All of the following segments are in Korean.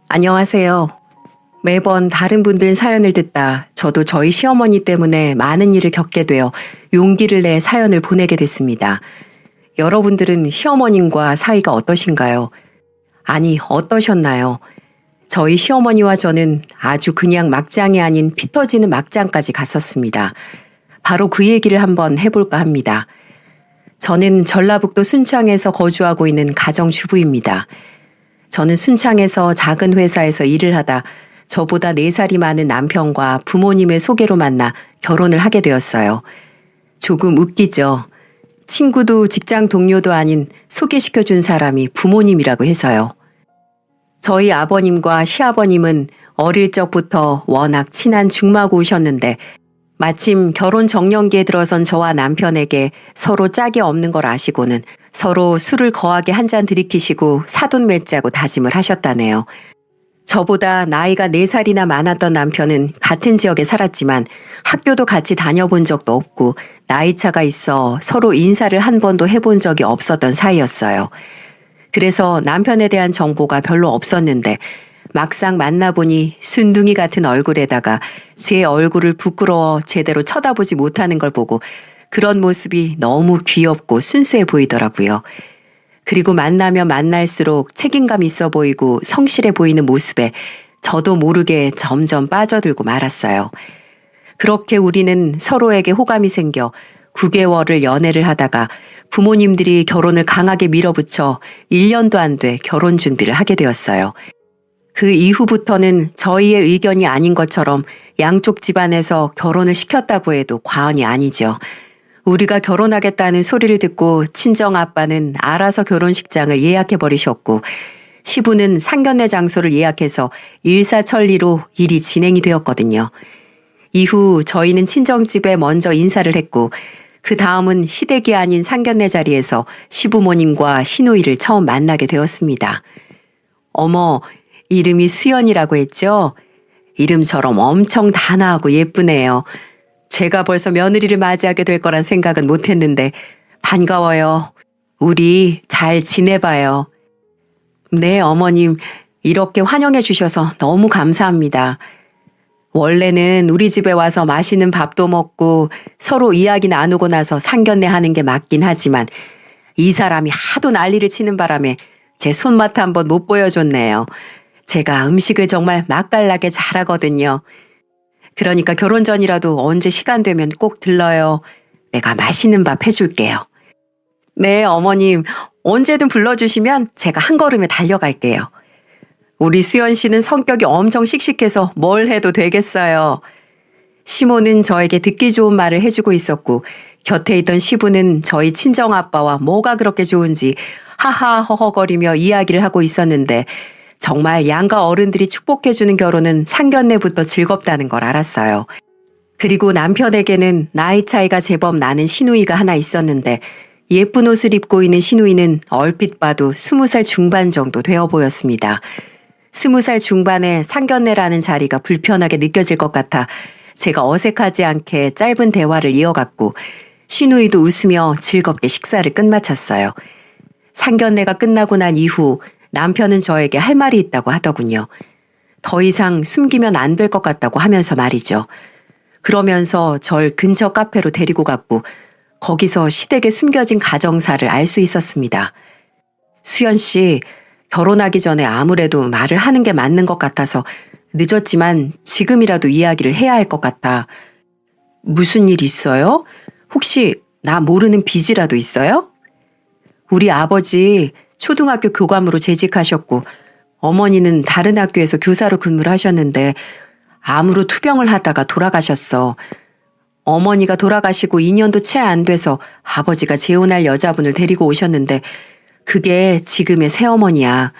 안녕하세요. 매번 다른 분들 사연을 듣다 저도 저희 시어머니 때문에 많은 일을 겪게 되어 용기를 내 사연을 보내게 됐습니다. 여러분들은 시어머님과 사이가 어떠신가요? 아니, 어떠셨나요? 저희 시어머니와 저는 아주 그냥 막장이 아닌 피 터지는 막장까지 갔었습니다. 바로 그 얘기를 한번 해볼까 합니다. 저는 전라북도 순창에서 거주하고 있는 가정주부입니다. 저는 순창에서 작은 회사에서 일을 하다 저보다 4살이 많은 남편과 부모님의 소개로 만나 결혼을 하게 되었어요. 조금 웃기죠. 친구도 직장 동료도 아닌 소개시켜준 사람이 부모님이라고 해서요. 저희 아버님과 시아버님은 어릴 적부터 워낙 친한 중마고우셨는데 마침 결혼 정년기에 들어선 저와 남편에게 서로 짝이 없는 걸 아시고는 서로 술을 거하게 한 잔 들이키시고 사돈 맺자고 다짐을 하셨다네요. 저보다 나이가 4살이나 많았던 남편은 같은 지역에 살았지만 학교도 같이 다녀본 적도 없고 나이 차가 있어 서로 인사를 한 번도 해본 적이 없었던 사이였어요. 그래서 남편에 대한 정보가 별로 없었는데 막상 만나보니 순둥이 같은 얼굴에다가 제 얼굴을 부끄러워 제대로 쳐다보지 못하는 걸 보고 그런 모습이 너무 귀엽고 순수해 보이더라고요. 그리고 만나면 만날수록 책임감 있어 보이고 성실해 보이는 모습에 저도 모르게 점점 빠져들고 말았어요. 그렇게 우리는 서로에게 호감이 생겨 9개월을 연애를 하다가 부모님들이 결혼을 강하게 밀어붙여 1년도 안 돼 결혼 준비를 하게 되었어요. 그 이후부터는 저희의 의견이 아닌 것처럼 양쪽 집안에서 결혼을 시켰다고 해도 과언이 아니죠. 우리가 결혼하겠다는 소리를 듣고 친정아빠는 알아서 결혼식장을 예약해버리셨고 시부는 상견례 장소를 예약해서 일사천리로 일이 진행이 되었거든요. 이후 저희는 친정집에 먼저 인사를 했고 그 다음은 시댁이 아닌 상견례 자리에서 시부모님과 시누이를 처음 만나게 되었습니다. 어머, 이름이 수연이라고 했죠? 이름처럼 엄청 단아하고 예쁘네요. 제가 벌써 며느리를 맞이하게 될 거란 생각은 못했는데 반가워요. 우리 잘 지내봐요. 네, 어머님. 이렇게 환영해 주셔서 너무 감사합니다. 원래는 우리 집에 와서 맛있는 밥도 먹고 서로 이야기 나누고 나서 상견례 하는 게 맞긴 하지만 이 사람이 하도 난리를 치는 바람에 제 손맛 한번 못 보여줬네요. 제가 음식을 정말 맛깔나게 잘하거든요. 그러니까 결혼 전이라도 언제 시간 되면 꼭 들러요. 내가 맛있는 밥 해줄게요. 네, 어머님. 언제든 불러주시면 제가 한 걸음에 달려갈게요. 우리 수연 씨는 성격이 엄청 씩씩해서 뭘 해도 되겠어요. 시모는 저에게 듣기 좋은 말을 해주고 있었고 곁에 있던 시부는 저희 친정아빠와 뭐가 그렇게 좋은지 하하 허허거리며 이야기를 하고 있었는데 정말 양가 어른들이 축복해주는 결혼은 상견례부터 즐겁다는 걸 알았어요. 그리고 남편에게는 나이 차이가 제법 나는 시누이가 하나 있었는데 예쁜 옷을 입고 있는 시누이는 얼핏 봐도 20살 중반 정도 되어 보였습니다. 20살 중반에 상견례라는 자리가 불편하게 느껴질 것 같아 제가 어색하지 않게 짧은 대화를 이어갔고 시누이도 웃으며 즐겁게 식사를 끝마쳤어요. 상견례가 끝나고 난 이후 남편은 저에게 할 말이 있다고 하더군요. 더 이상 숨기면 안 될 것 같다고 하면서 말이죠. 그러면서 절 근처 카페로 데리고 갔고 거기서 시댁에 숨겨진 가정사를 알 수 있었습니다. 수연 씨, 결혼하기 전에 아무래도 말을 하는 게 맞는 것 같아서 늦었지만 지금이라도 이야기를 해야 할 것 같아. 무슨 일 있어요? 혹시 나 모르는 빚이라도 있어요? 우리 아버지 초등학교 교감으로 재직하셨고 어머니는 다른 학교에서 교사로 근무를 하셨는데 암으로 투병을 하다가 돌아가셨어. 어머니가 돌아가시고 2년도 채 안 돼서 아버지가 재혼할 여자분을 데리고 오셨는데 그게 지금의 새어머니야.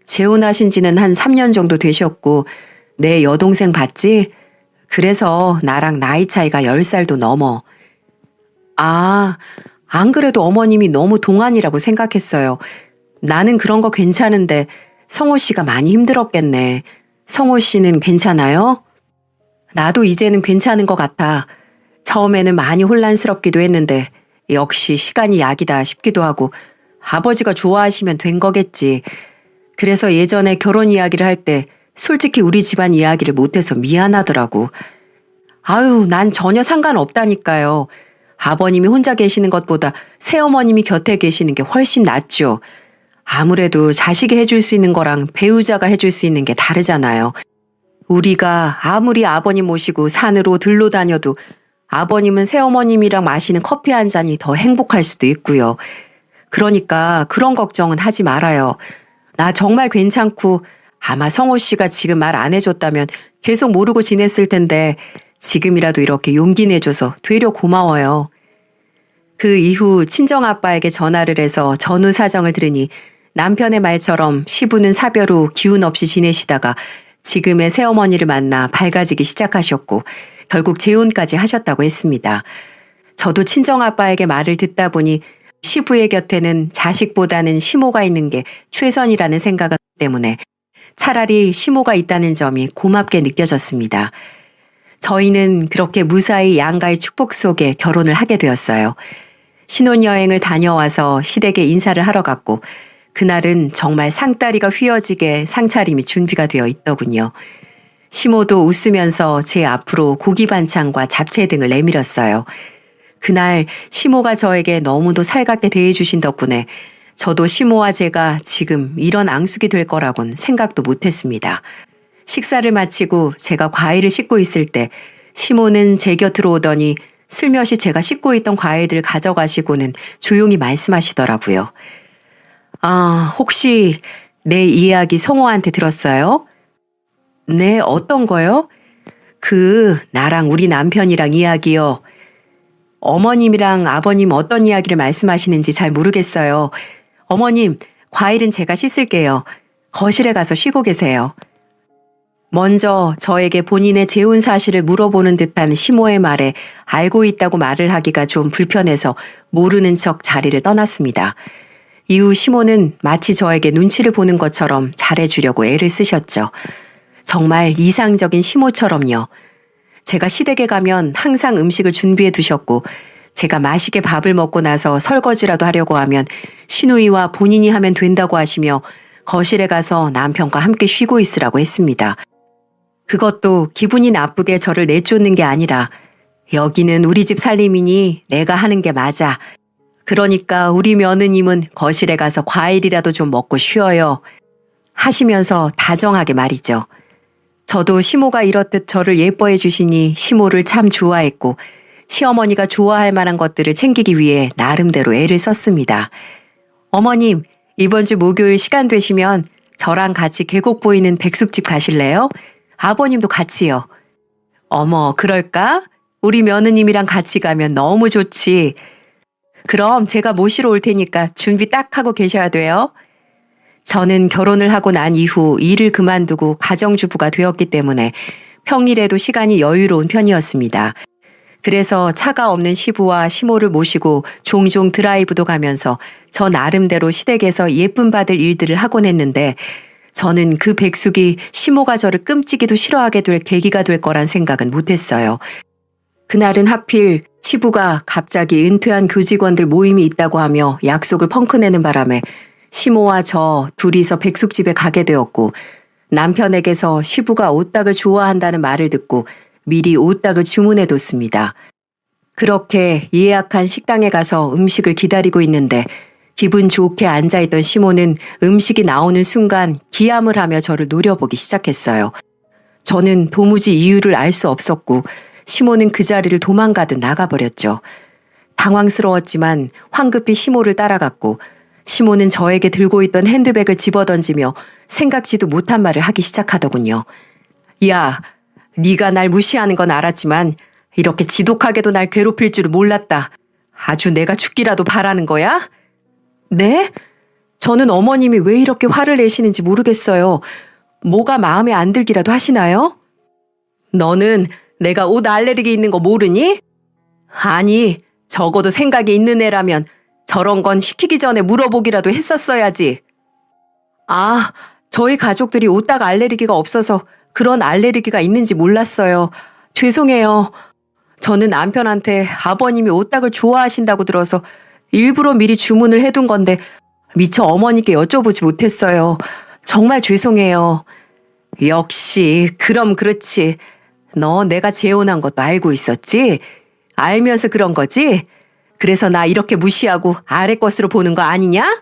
재혼하신 지는 한 3년 정도 되셨고 내 여동생 봤지? 그래서 나랑 나이 차이가 10살도 넘어. 아, 안 그래도 어머님이 너무 동안이라고 생각했어요. 나는 그런 거 괜찮은데 성호 씨가 많이 힘들었겠네. 성호 씨는 괜찮아요? 나도 이제는 괜찮은 것 같아. 처음에는 많이 혼란스럽기도 했는데 역시 시간이 약이다 싶기도 하고 아버지가 좋아하시면 된 거겠지. 그래서 예전에 결혼 이야기를 할 때 솔직히 우리 집안 이야기를 못해서 미안하더라고. 아유, 난 전혀 상관없다니까요. 아버님이 혼자 계시는 것보다 새어머님이 곁에 계시는 게 훨씬 낫죠. 아무래도 자식이 해줄 수 있는 거랑 배우자가 해줄 수 있는 게 다르잖아요. 우리가 아무리 아버님 모시고 산으로 들로 다녀도 아버님은 새어머님이랑 마시는 커피 한 잔이 더 행복할 수도 있고요. 그러니까 그런 걱정은 하지 말아요. 나 정말 괜찮고 아마 성호 씨가 지금 말 안 해줬다면 계속 모르고 지냈을 텐데 지금이라도 이렇게 용기 내줘서 되려 고마워요. 그 이후 친정아빠에게 전화를 해서 전후 사정을 들으니 남편의 말처럼 시부는 사별 후 기운 없이 지내시다가 지금의 새어머니를 만나 밝아지기 시작하셨고 결국 재혼까지 하셨다고 했습니다. 저도 친정아빠에게 말을 듣다 보니 시부의 곁에는 자식보다는 시모가 있는 게 최선이라는 생각을 하기 때문에 차라리 시모가 있다는 점이 고맙게 느껴졌습니다. 저희는 그렇게 무사히 양가의 축복 속에 결혼을 하게 되었어요. 신혼여행을 다녀와서 시댁에 인사를 하러 갔고 그날은 정말 상다리가 휘어지게 상차림이 준비가 되어 있더군요. 시모도 웃으면서 제 앞으로 고기 반찬과 잡채 등을 내밀었어요. 그날 시모가 저에게 너무도 살갑게 대해주신 덕분에 저도 시모와 제가 지금 이런 앙숙이 될 거라곤 생각도 못했습니다. 식사를 마치고 제가 과일을 씻고 있을 때 시모는 제 곁으로 오더니 슬며시 제가 씻고 있던 과일들 가져가시고는 조용히 말씀하시더라고요. 아, 혹시 내 이야기 성호한테 들었어요? 네, 어떤 거요? 나랑 우리 남편이랑 이야기요. 어머님이랑 아버님 어떤 이야기를 말씀하시는지 잘 모르겠어요. 어머님, 과일은 제가 씻을게요. 거실에 가서 쉬고 계세요. 먼저 저에게 본인의 재혼 사실을 물어보는 듯한 시모의 말에 알고 있다고 말을 하기가 좀 불편해서 모르는 척 자리를 떠났습니다. 이후 시모는 마치 저에게 눈치를 보는 것처럼 잘해주려고 애를 쓰셨죠. 정말 이상적인 시모처럼요. 제가 시댁에 가면 항상 음식을 준비해 두셨고 제가 맛있게 밥을 먹고 나서 설거지라도 하려고 하면 시누이와 본인이 하면 된다고 하시며 거실에 가서 남편과 함께 쉬고 있으라고 했습니다. 그것도 기분이 나쁘게 저를 내쫓는 게 아니라 여기는 우리 집 살림이니 내가 하는 게 맞아. 그러니까 우리 며느님은 거실에 가서 과일이라도 좀 먹고 쉬어요. 하시면서 다정하게 말이죠. 저도 시모가 이렇듯 저를 예뻐해 주시니 시모를 참 좋아했고 시어머니가 좋아할 만한 것들을 챙기기 위해 나름대로 애를 썼습니다. 어머님, 이번 주 목요일 시간 되시면 저랑 같이 계곡 보이는 백숙집 가실래요? 아버님도 같이요. 어머, 그럴까? 우리 며느님이랑 같이 가면 너무 좋지. 그럼 제가 모시러 올 테니까 준비 딱 하고 계셔야 돼요. 저는 결혼을 하고 난 이후 일을 그만두고 가정주부가 되었기 때문에 평일에도 시간이 여유로운 편이었습니다. 그래서 차가 없는 시부와 시모를 모시고 종종 드라이브도 가면서 저 나름대로 시댁에서 예쁨 받을 일들을 하곤 했는데 저는 그 백숙이 시모가 저를 끔찍이도 싫어하게 될 계기가 될 거란 생각은 못했어요. 그날은 하필 시부가 갑자기 은퇴한 교직원들 모임이 있다고 하며 약속을 펑크내는 바람에 시모와 저 둘이서 백숙집에 가게 되었고 남편에게서 시부가 오딱을 좋아한다는 말을 듣고 미리 오딱을 주문해뒀습니다. 그렇게 예약한 식당에 가서 음식을 기다리고 있는데 기분 좋게 앉아있던 시모는 음식이 나오는 순간 기함을 하며 저를 노려보기 시작했어요. 저는 도무지 이유를 알 수 없었고 시모는 그 자리를 도망가듯 나가버렸죠. 당황스러웠지만 황급히 시모를 따라갔고 시모는 저에게 들고 있던 핸드백을 집어던지며 생각지도 못한 말을 하기 시작하더군요. 야, 네가 날 무시하는 건 알았지만 이렇게 지독하게도 날 괴롭힐 줄은 몰랐다. 아주 내가 죽기라도 바라는 거야? 네? 저는 어머님이 왜 이렇게 화를 내시는지 모르겠어요. 뭐가 마음에 안 들기라도 하시나요? 너는 내가 옷 알레르기 있는 거 모르니? 아니, 적어도 생각이 있는 애라면 저런 건 시키기 전에 물어보기라도 했었어야지. 아, 저희 가족들이 오딱 알레르기가 없어서 그런 알레르기가 있는지 몰랐어요. 죄송해요. 저는 남편한테 아버님이 오딱을 좋아하신다고 들어서 일부러 미리 주문을 해둔 건데 미처 어머니께 여쭤보지 못했어요. 정말 죄송해요. 역시 그럼 그렇지. 너 내가 재혼한 것도 알고 있었지? 알면서 그런 거지? 그래서 나 이렇게 무시하고 아래 것으로 보는 거 아니냐?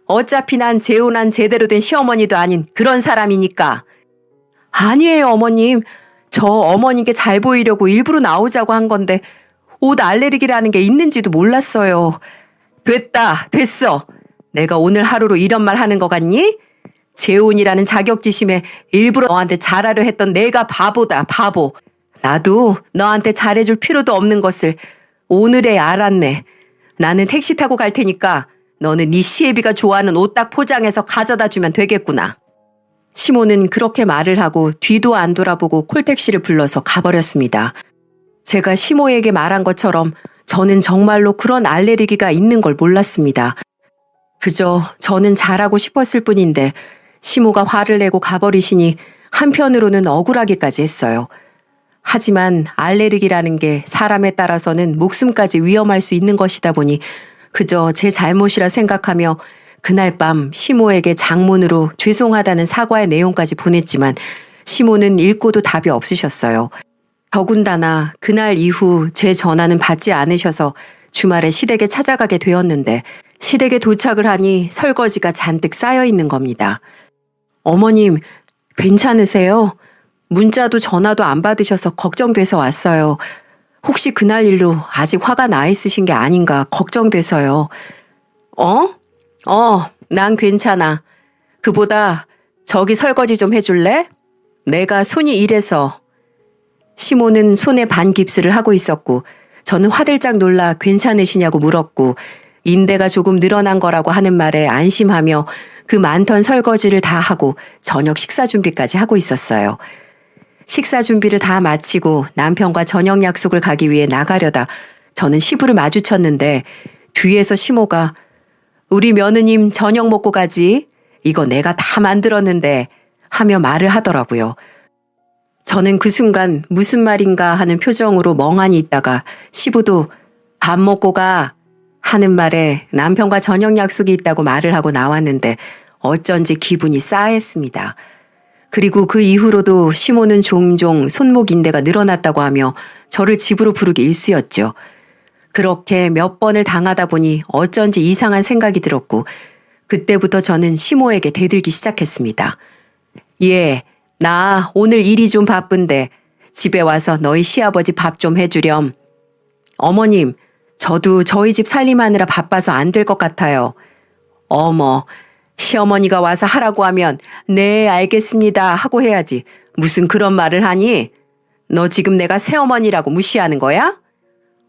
어차피 난 재혼한 제대로 된 시어머니도 아닌 그런 사람이니까. 아니에요, 어머님. 저 어머니께 잘 보이려고 일부러 나오자고 한 건데 옷 알레르기라는 게 있는지도 몰랐어요. 됐어. 내가 오늘 하루로 이런 말 하는 거 같니? 재혼이라는 자격지심에 일부러 너한테 잘하려 했던 내가 바보다, 바보. 나도 너한테 잘해줄 필요도 없는 것을 오늘에 알았네. 나는 택시 타고 갈 테니까 너는 네 시애비가 좋아하는 옷 딱 포장해서 가져다 주면 되겠구나. 시모는 그렇게 말을 하고 뒤도 안 돌아보고 콜택시를 불러서 가버렸습니다. 제가 시모에게 말한 것처럼 저는 정말로 그런 알레르기가 있는 걸 몰랐습니다. 그저 저는 잘하고 싶었을 뿐인데 시모가 화를 내고 가버리시니 한편으로는 억울하기까지 했어요. 하지만 알레르기라는 게 사람에 따라서는 목숨까지 위험할 수 있는 것이다 보니 그저 제 잘못이라 생각하며 그날 밤 시모에게 장문으로 죄송하다는 사과의 내용까지 보냈지만 시모는 읽고도 답이 없으셨어요. 더군다나 그날 이후 제 전화는 받지 않으셔서 주말에 시댁에 찾아가게 되었는데 시댁에 도착을 하니 설거지가 잔뜩 쌓여 있는 겁니다. 어머님, 괜찮으세요? 문자도 전화도 안 받으셔서 걱정돼서 왔어요. 혹시 그날 일로 아직 화가 나 있으신 게 아닌가 걱정돼서요. 난 괜찮아. 그보다 저기 설거지 좀 해줄래? 내가 손이 이래서. 시모는 손에 반깁스를 하고 있었고 저는 화들짝 놀라 괜찮으시냐고 물었고 인대가 조금 늘어난 거라고 하는 말에 안심하며 그 많던 설거지를 다 하고 저녁 식사 준비까지 하고 있었어요. 식사 준비를 다 마치고 남편과 저녁 약속을 가기 위해 나가려다 저는 시부를 마주쳤는데 뒤에서 시모가 우리 며느님 저녁 먹고 가지. 이거 내가 다 만들었는데 하며 말을 하더라고요. 저는 그 순간 무슨 말인가 하는 표정으로 멍하니 있다가 시부도 밥 먹고 가 하는 말에 남편과 저녁 약속이 있다고 말을 하고 나왔는데 어쩐지 기분이 싸했습니다. 그리고 그 이후로도 시모는 종종 손목 인대가 늘어났다고 하며 저를 집으로 부르기 일쑤였죠. 그렇게 몇 번을 당하다 보니 어쩐지 이상한 생각이 들었고 그때부터 저는 시모에게 대들기 시작했습니다. 나 오늘 일이 좀 바쁜데 집에 와서 너희 시아버지 밥 좀 해주렴. 어머님, 저도 저희 집 살림하느라 바빠서 안 될 것 같아요. 어머, 시어머니가 와서 하라고 하면 네, 알겠습니다 하고 해야지. 무슨 그런 말을 하니? 너 지금 내가 새어머니라고 무시하는 거야?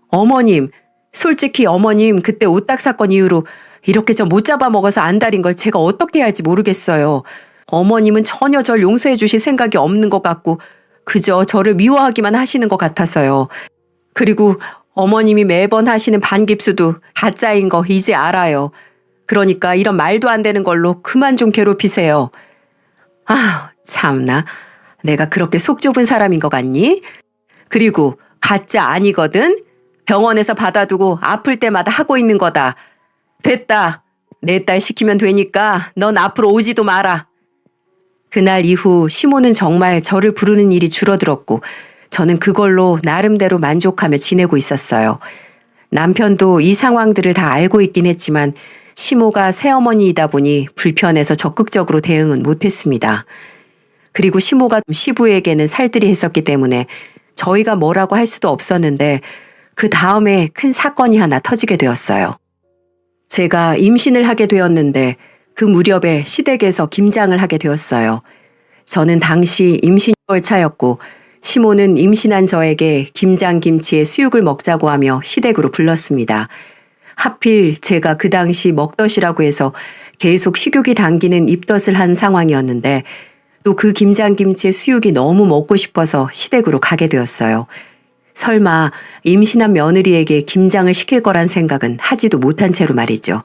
어머님, 솔직히 어머님 그때 오딱 사건 이후로 이렇게 저 못 잡아먹어서 안달인 걸 제가 어떻게 해야 할지 모르겠어요. 어머님은 전혀 절 용서해 주실 생각이 없는 것 같고 그저 저를 미워하기만 하시는 것 같아서요. 그리고 어머님이 매번 하시는 반깁수도 가짜인 거 이제 알아요. 그러니까 이런 말도 안 되는 걸로 그만 좀 괴롭히세요. 참나. 내가 그렇게 속 좁은 사람인 것 같니? 그리고 가짜 아니거든? 병원에서 받아두고 아플 때마다 하고 있는 거다. 됐다. 내 딸 시키면 되니까 넌 앞으로 오지도 마라. 그날 이후 시모는 정말 저를 부르는 일이 줄어들었고 저는 그걸로 나름대로 만족하며 지내고 있었어요. 남편도 이 상황들을 다 알고 있긴 했지만 시모가 새어머니이다 보니 불편해서 적극적으로 대응은 못했습니다. 그리고 시모가 시부에게는 살뜰히 했었기 때문에 저희가 뭐라고 할 수도 없었는데 그 다음에 큰 사건이 하나 터지게 되었어요. 제가 임신을 하게 되었는데 그 무렵에 시댁에서 김장을 하게 되었어요. 저는 당시 임신 6개월 차였고 시모는 임신한 저에게 김장김치에 수육을 먹자고 하며 시댁으로 불렀습니다. 하필 제가 그 당시 먹덧이라고 해서 계속 식욕이 당기는 입덧을 한 상황이었는데 또 그 김장김치에 수육이 너무 먹고 싶어서 시댁으로 가게 되었어요. 설마 임신한 며느리에게 김장을 시킬 거란 생각은 하지도 못한 채로 말이죠.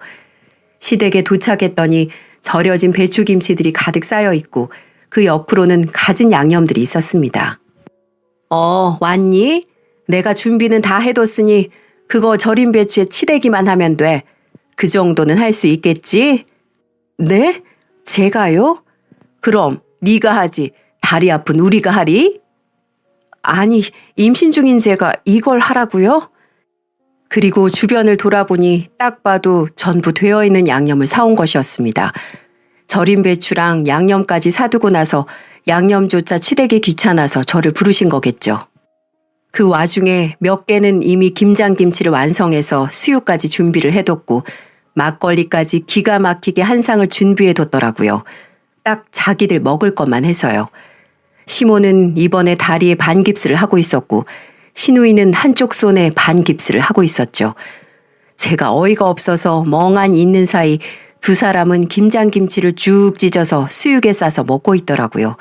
시댁에 도착했더니 절여진 배추김치들이 가득 쌓여 있고 그 옆으로는 갖은 양념들이 있었습니다. 왔니? 내가 준비는 다 해뒀으니 그거 절인 배추에 치대기만 하면 돼. 그 정도는 할 수 있겠지? 네? 제가요? 그럼 네가 하지. 다리 아픈 우리가 하리? 아니, 임신 중인 제가 이걸 하라고요? 그리고 주변을 돌아보니 딱 봐도 전부 되어 있는 양념을 사온 것이었습니다. 절인 배추랑 양념까지 사두고 나서 양념조차 치대기 귀찮아서 저를 부르신 거겠죠. 그 와중에 몇 개는 이미 김장김치를 완성해서 수육까지 준비를 해뒀고 막걸리까지 기가 막히게 한 상을 준비해뒀더라고요. 딱 자기들 먹을 것만 해서요. 시모는 이번에 다리에 반깁스를 하고 있었고 신우이는 한쪽 손에 반깁스를 하고 있었죠. 제가 어이가 없어서 멍하니 있는 사이 두 사람은 김장김치를 쭉 찢어서 수육에 싸서 먹고 있더라고요.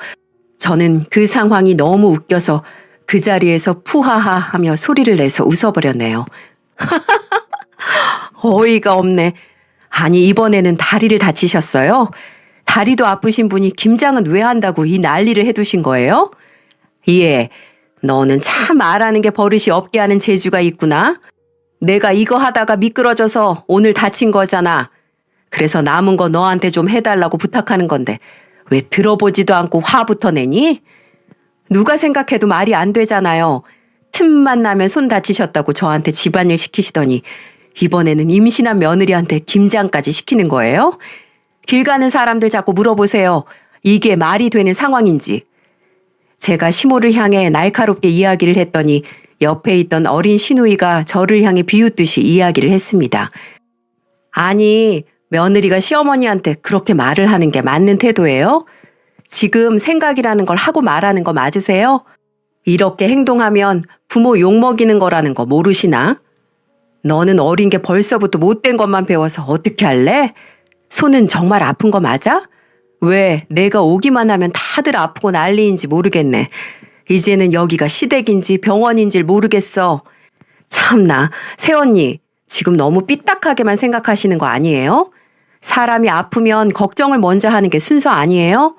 저는 그 상황이 너무 웃겨서 그 자리에서 푸하하 하며 소리를 내서 웃어버렸네요. 어이가 없네. 아니 이번에는 다리를 다치셨어요? 다리도 아프신 분이 김장은 왜 한다고 이 난리를 해두신 거예요? 예, 너는 참 말하는 게 버릇이 없게 하는 재주가 있구나. 내가 이거 하다가 미끄러져서 오늘 다친 거잖아. 그래서 남은 거 너한테 좀 해달라고 부탁하는 건데 왜 들어보지도 않고 화부터 내니? 누가 생각해도 말이 안 되잖아요. 틈만 나면 손 다치셨다고 저한테 집안일 시키시더니 이번에는 임신한 며느리한테 김장까지 시키는 거예요? 길 가는 사람들 자꾸 물어보세요. 이게 말이 되는 상황인지. 제가 시모를 향해 날카롭게 이야기를 했더니 옆에 있던 어린 시누이가 저를 향해 비웃듯이 이야기를 했습니다. 아니, 며느리가 시어머니한테 그렇게 말을 하는 게 맞는 태도예요? 지금 생각이라는 걸 하고 말하는 거 맞으세요? 이렇게 행동하면 부모 욕먹이는 거라는 거 모르시나? 너는 어린 게 벌써부터 못된 것만 배워서 어떻게 할래? 손은 정말 아픈 거 맞아? 왜 내가 오기만 하면 다들 아프고 난리인지 모르겠네. 이제는 여기가 시댁인지 병원인지 모르겠어. 참나, 새언니 지금 너무 삐딱하게만 생각하시는 거 아니에요? 사람이 아프면 걱정을 먼저 하는 게 순서 아니에요?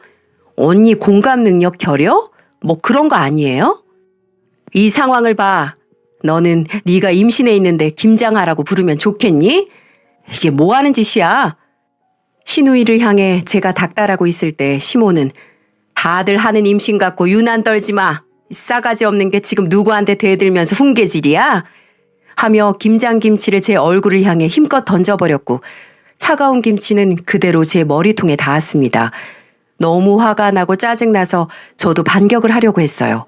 언니 공감 능력 결여? 뭐 그런 거 아니에요? 이 상황을 봐. 너는 네가 임신해 있는데 김장하라고 부르면 좋겠니? 이게 뭐 하는 짓이야? 시누이를 향해 제가 닥달하고 있을 때 시모는 다들 하는 임신 갖고 유난 떨지 마. 싸가지 없는 게 지금 누구한테 대들면서 훈계질이야? 하며 김장김치를 제 얼굴을 향해 힘껏 던져버렸고 차가운 김치는 그대로 제 머리통에 닿았습니다. 너무 화가 나고 짜증나서 저도 반격을 하려고 했어요.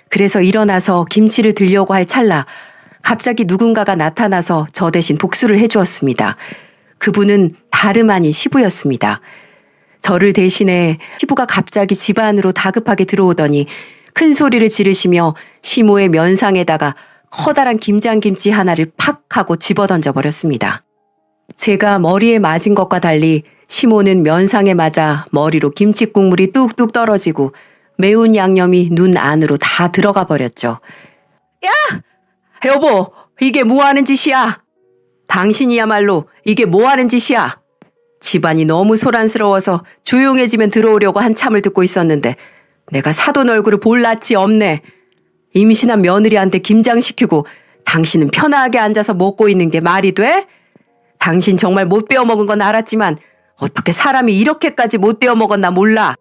그래서 일어나서 김치를 들려고 할 찰나 갑자기 누군가가 나타나서 저 대신 복수를 해주었습니다. 그분은 다름 아닌 시부였습니다. 저를 대신해 시부가 갑자기 집 안으로 다급하게 들어오더니 큰 소리를 지르시며 시모의 면상에다가 커다란 김장김치 하나를 팍 하고 집어던져 버렸습니다. 제가 머리에 맞은 것과 달리 시모는 면상에 맞아 머리로 김치 국물이 뚝뚝 떨어지고 매운 양념이 눈 안으로 다 들어가 버렸죠. 야! 여보, 이게 뭐 하는 짓이야? 당신이야말로 이게 뭐 하는 짓이야? 집안이 너무 소란스러워서 조용해지면 들어오려고 한참을 듣고 있었는데 내가 사돈 얼굴을 볼 낯이 없네. 임신한 며느리한테 김장시키고 당신은 편하게 앉아서 먹고 있는 게 말이 돼? 당신 정말 못 배워먹은 건 알았지만 어떻게 사람이 이렇게까지 못 배워먹었나 몰라.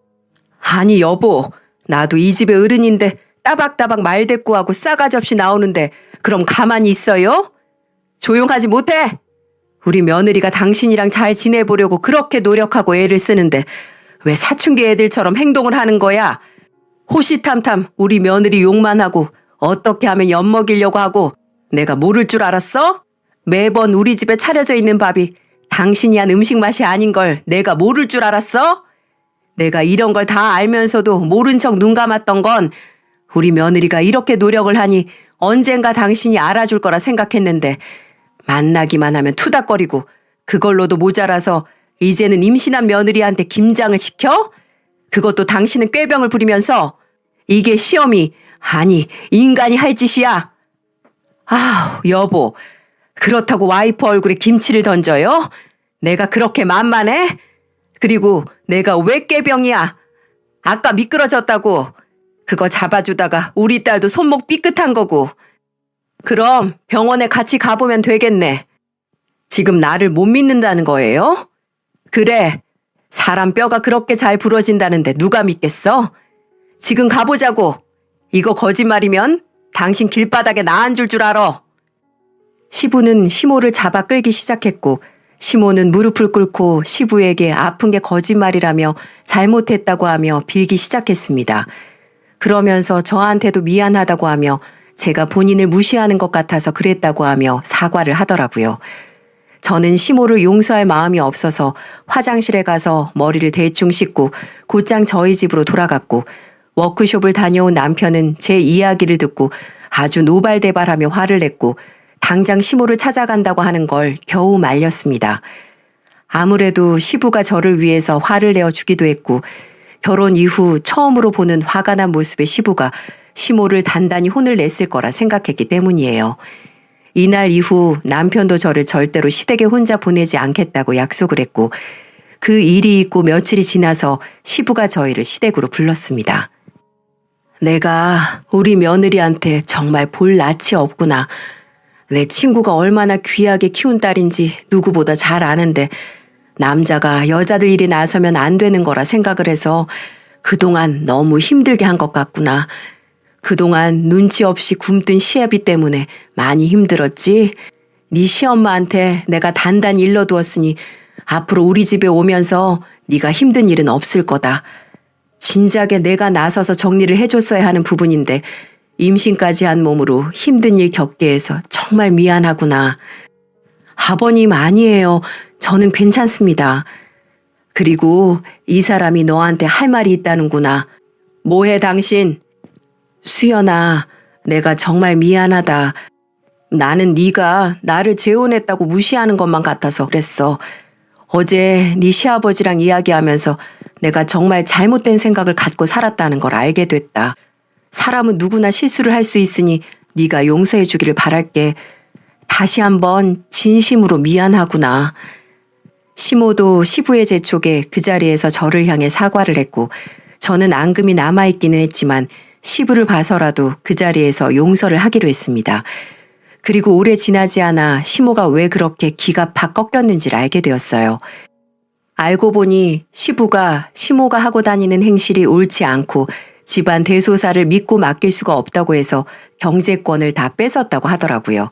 아니 여보, 나도 이 집의 어른인데 따박따박 말대꾸하고 싸가지 없이 나오는데 그럼 가만히 있어요? 조용하지 못해? 우리 며느리가 당신이랑 잘 지내보려고 그렇게 노력하고 애를 쓰는데 왜 사춘기 애들처럼 행동을 하는 거야? 호시탐탐 우리 며느리 욕만 하고 어떻게 하면 엿먹이려고 하고 내가 모를 줄 알았어? 매번 우리 집에 차려져 있는 밥이 당신이 한 음식 맛이 아닌 걸 내가 모를 줄 알았어? 내가 이런 걸 다 알면서도 모른 척 눈 감았던 건 우리 며느리가 이렇게 노력을 하니 언젠가 당신이 알아줄 거라 생각했는데 만나기만 하면 투닥거리고 그걸로도 모자라서 이제는 임신한 며느리한테 김장을 시켜? 그것도 당신은 꾀병을 부리면서 이게 시험이 아니 인간이 할 짓이야. 아우 여보, 그렇다고 와이프 얼굴에 김치를 던져요? 내가 그렇게 만만해? 그리고 내가 왜 꾀병이야? 아까 미끄러졌다고. 그거 잡아주다가 우리 딸도 손목 삐끗한 거고. 그럼 병원에 같이 가보면 되겠네. 지금 나를 못 믿는다는 거예요? 그래, 사람 뼈가 그렇게 잘 부러진다는데 누가 믿겠어? 지금 가보자고. 이거 거짓말이면 당신 길바닥에 나 앉을 줄 알아. 시부는 시모를 잡아 끌기 시작했고 시모는 무릎을 꿇고 시부에게 아픈 게 거짓말이라며 잘못했다고 하며 빌기 시작했습니다. 그러면서 저한테도 미안하다고 하며 제가 본인을 무시하는 것 같아서 그랬다고 하며 사과를 하더라고요. 저는 시모를 용서할 마음이 없어서 화장실에 가서 머리를 대충 씻고 곧장 저희 집으로 돌아갔고 워크숍을 다녀온 남편은 제 이야기를 듣고 아주 노발대발하며 화를 냈고 당장 시모를 찾아간다고 하는 걸 겨우 말렸습니다. 아무래도 시부가 저를 위해서 화를 내어 주기도 했고 결혼 이후 처음으로 보는 화가 난 모습의 시부가 시모를 단단히 혼을 냈을 거라 생각했기 때문이에요. 이날 이후 남편도 저를 절대로 시댁에 혼자 보내지 않겠다고 약속을 했고 그 일이 있고 며칠이 지나서 시부가 저희를 시댁으로 불렀습니다. 내가 우리 며느리한테 정말 볼 낯이 없구나. 내 친구가 얼마나 귀하게 키운 딸인지 누구보다 잘 아는데 남자가 여자들 일에 나서면 안 되는 거라 생각을 해서 그동안 너무 힘들게 한 것 같구나. 그동안 눈치 없이 굶뜬 시애비 때문에 많이 힘들었지. 네 시엄마한테 내가 단단히 일러두었으니 앞으로 우리 집에 오면서 네가 힘든 일은 없을 거다. 진작에 내가 나서서 정리를 해줬어야 하는 부분인데 임신까지 한 몸으로 힘든 일 겪게 해서 정말 미안하구나. 아버님 아니에요. 저는 괜찮습니다. 그리고 이 사람이 너한테 할 말이 있다는구나. 뭐해 당신? 수연아, 내가 정말 미안하다. 나는 네가 나를 재혼했다고 무시하는 것만 같아서 그랬어. 어제 네 시아버지랑 이야기하면서 내가 정말 잘못된 생각을 갖고 살았다는 걸 알게 됐다. 사람은 누구나 실수를 할 수 있으니 네가 용서해 주기를 바랄게. 다시 한번 진심으로 미안하구나. 시모도 시부의 재촉에 그 자리에서 저를 향해 사과를 했고 저는 앙금이 남아있기는 했지만 시부를 봐서라도 그 자리에서 용서를 하기로 했습니다. 그리고 오래 지나지 않아 시모가 왜 그렇게 기가 팍 꺾였는지를 알게 되었어요. 알고 보니 시부가 시모가 하고 다니는 행실이 옳지 않고 집안 대소사를 믿고 맡길 수가 없다고 해서 경제권을 다 뺏었다고 하더라고요.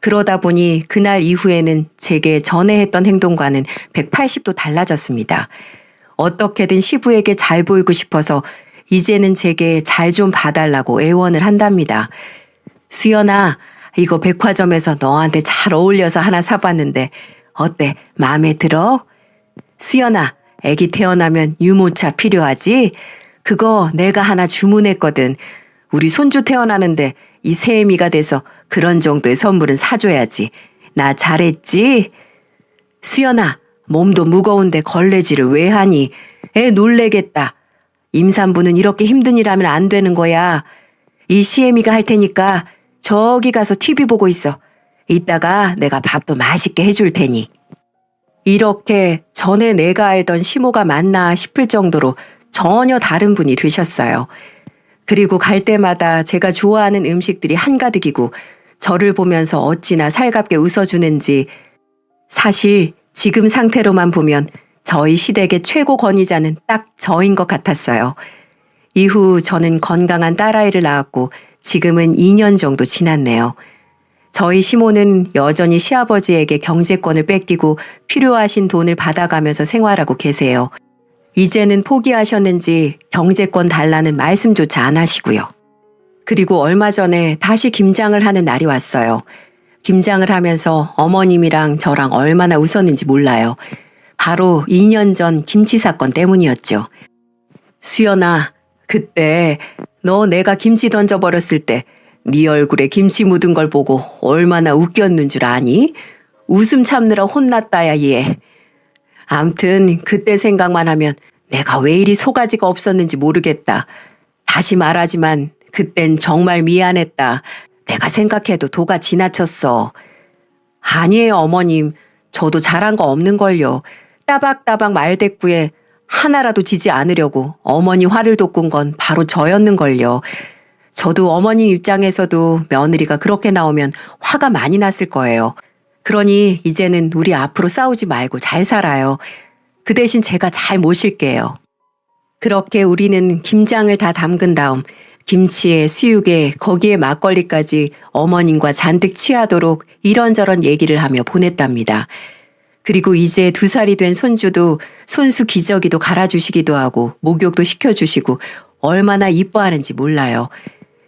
그러다 보니 그날 이후에는 제게 전에 했던 행동과는 180도 달라졌습니다. 어떻게든 시부에게 잘 보이고 싶어서 이제는 제게 잘 좀 봐달라고 애원을 한답니다. 수연아, 이거 백화점에서 너한테 잘 어울려서 하나 사봤는데 어때? 마음에 들어? 수연아, 애기 태어나면 유모차 필요하지? 그거 내가 하나 주문했거든. 우리 손주 태어나는데 이 새해미가 돼서 그런 정도의 선물은 사줘야지. 나 잘했지? 수연아, 몸도 무거운데 걸레질을 왜 하니? 애 놀래겠다. 임산부는 이렇게 힘든 일 하면 안 되는 거야. 이 시애미가 할 테니까 저기 가서 TV 보고 있어. 이따가 내가 밥도 맛있게 해줄 테니. 이렇게 전에 내가 알던 시모가 맞나 싶을 정도로 전혀 다른 분이 되셨어요. 그리고 갈 때마다 제가 좋아하는 음식들이 한가득이고 저를 보면서 어찌나 살갑게 웃어주는지 사실 지금 상태로만 보면 저희 시댁의 최고 권위자는 딱 저인 것 같았어요. 이후 저는 건강한 딸아이를 낳았고 지금은 2년 정도 지났네요. 저희 시모는 여전히 시아버지에게 경제권을 뺏기고 필요하신 돈을 받아가면서 생활하고 계세요. 이제는 포기하셨는지 경제권 달라는 말씀조차 안 하시고요. 그리고 얼마 전에 다시 김장을 하는 날이 왔어요. 김장을 하면서 어머님이랑 저랑 얼마나 웃었는지 몰라요. 바로 2년 전 김치 사건 때문이었죠. 수연아, 그때 너 내가 김치 던져버렸을 때 네 얼굴에 김치 묻은 걸 보고 얼마나 웃겼는 줄 아니? 웃음 참느라 혼났다야 얘. 암튼 그때 생각만 하면 내가 왜 이리 속아지가 없었는지 모르겠다. 다시 말하지만 그땐 정말 미안했다. 내가 생각해도 도가 지나쳤어. 아니에요 어머님. 저도 잘한 거 없는걸요. 따박따박 말대꾸에 하나라도 지지 않으려고 어머니 화를 돋군 건 바로 저였는걸요. 저도 어머님 입장에서도 며느리가 그렇게 나오면 화가 많이 났을 거예요. 그러니 이제는 우리 앞으로 싸우지 말고 잘 살아요. 그 대신 제가 잘 모실게요. 그렇게 우리는 김장을 다 담근 다음 김치에 수육에 거기에 막걸리까지 어머님과 잔뜩 취하도록 이런저런 얘기를 하며 보냈답니다. 그리고 이제 2살이 된 손주도 손수 기저귀도 갈아주시기도 하고 목욕도 시켜주시고 얼마나 이뻐하는지 몰라요.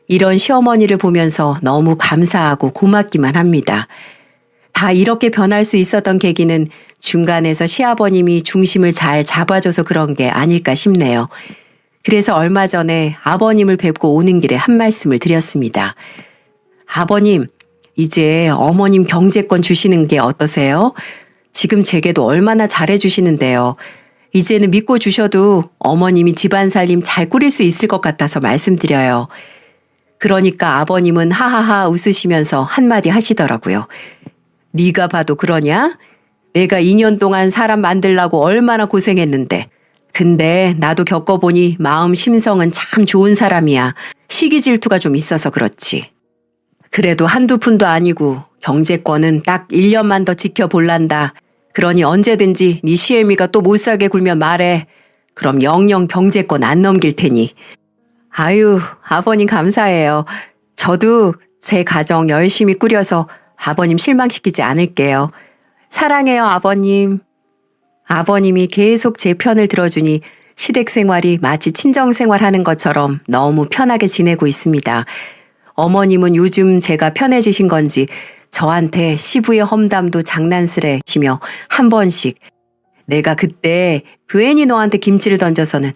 이런 시어머니를 보면서 너무 감사하고 고맙기만 합니다. 다 이렇게 변할 수 있었던 계기는 중간에서 시아버님이 중심을 잘 잡아줘서 그런 게 아닐까 싶네요. 그래서 얼마 전에 아버님을 뵙고 오는 길에 한 말씀을 드렸습니다. 아버님, 이제 어머님 경제권 주시는 게 어떠세요? 지금 제게도 얼마나 잘해주시는데요. 이제는 믿고 주셔도 어머님이 집안 살림 잘 꾸릴 수 있을 것 같아서 말씀드려요. 그러니까 아버님은 하하하 웃으시면서 한마디 하시더라고요. 네가 봐도 그러냐? 내가 2년 동안 사람 만들려고 얼마나 고생했는데. 근데 나도 겪어보니 마음 심성은 참 좋은 사람이야. 시기 질투가 좀 있어서 그렇지. 그래도 한두 푼도 아니고 경제권은 딱 1년만 더 지켜볼란다. 그러니 언제든지 네 시애미가 또 못 사게 굴면 말해. 그럼 영영 경제권 안 넘길 테니. 아유, 아버님 감사해요. 저도 제 가정 열심히 꾸려서 아버님 실망시키지 않을게요. 사랑해요, 아버님. 아버님이 계속 제 편을 들어주니 시댁 생활이 마치 친정 생활하는 것처럼 너무 편하게 지내고 있습니다. 어머님은 요즘 제가 편해지신 건지 저한테 시부의 험담도 장난스레 치며 한 번씩 내가 그때 괜히 너한테 김치를 던져서는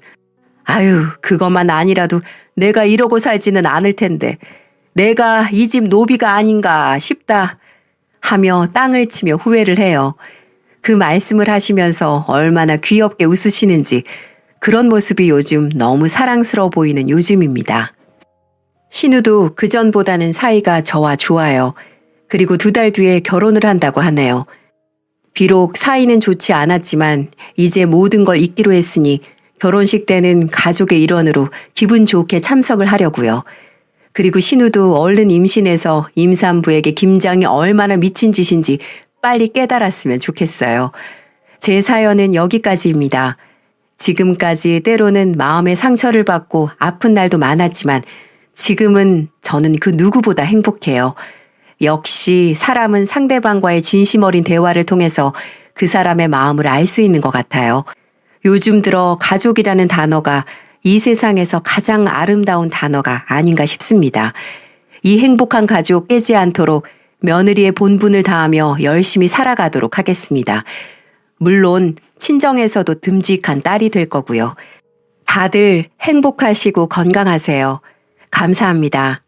아유, 그것만 아니라도 내가 이러고 살지는 않을 텐데 내가 이 집 노비가 아닌가 싶다 하며 땅을 치며 후회를 해요. 그 말씀을 하시면서 얼마나 귀엽게 웃으시는지 그런 모습이 요즘 너무 사랑스러워 보이는 요즘입니다. 신우도 그전보다는 사이가 저와 좋아요. 그리고 2달 뒤에 결혼을 한다고 하네요. 비록 사이는 좋지 않았지만 이제 모든 걸 잊기로 했으니 결혼식 때는 가족의 일원으로 기분 좋게 참석을 하려고요. 그리고 신우도 얼른 임신해서 임산부에게 김장이 얼마나 미친 짓인지 빨리 깨달았으면 좋겠어요. 제 사연은 여기까지입니다. 지금까지 때로는 마음의 상처를 받고 아픈 날도 많았지만 지금은 저는 그 누구보다 행복해요. 역시 사람은 상대방과의 진심 어린 대화를 통해서 그 사람의 마음을 알 수 있는 것 같아요. 요즘 들어 가족이라는 단어가 이 세상에서 가장 아름다운 단어가 아닌가 싶습니다. 이 행복한 가족 깨지 않도록 며느리의 본분을 다하며 열심히 살아가도록 하겠습니다. 물론 친정에서도 듬직한 딸이 될 거고요. 다들 행복하시고 건강하세요. 감사합니다.